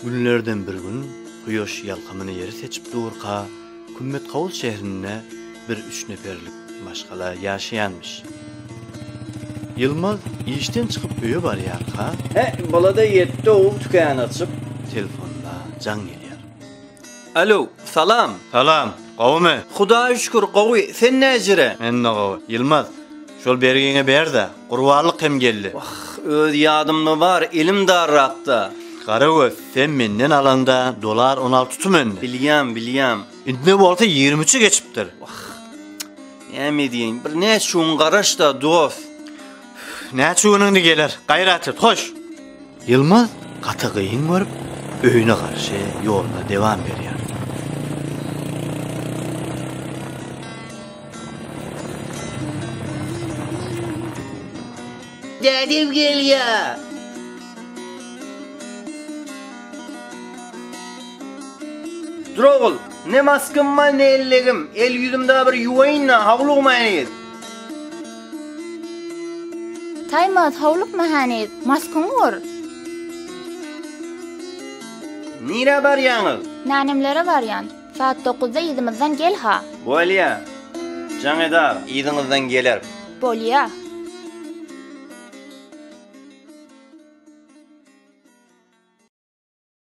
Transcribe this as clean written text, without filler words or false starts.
Günlerden bir gün Kuyoş yalkamını yeri seçip durqa, Kümmet Kavul şehrine bir 3 neferlik maşgala yaşayanmış. Yılmaz işten çıkıp öye barıyarqa, balada yetti oğul tükeyen açıp. telefonda can gelýär. Alo, salam. Salam, qawmy. Hudağa şükür qawy, sen näjire? Men qawy. Yılmaz, şol bergine ber-de, qurbanlyk hem geldi. Öz yadımda var, elim darraqda. Qaragöz, sen menden alanda dolar 16 tümen. Bilýän. Indi bolsa 23'ü geçipdir. Näme diýin? Bir näçe şuň garaş da dost. Näçe günüňde geler? Gaýrat et, hoş. Yılmaz gaty gıyın görüp öýüne garşy ýoluna dewam berýär. Dädim gelýär. Drogul, ne maskym var ne ellegim. El yüzümde bir yuwayna hawlugmaýyn. Taýmat hawluk mahanet, maskun gör. Nire barýaňyz? Nanemlere baryan. Saat 9'da ýyzymyzdan gel ha. Bolýa. Jaň edar, ýyzyňyzdan geler. Bolýa.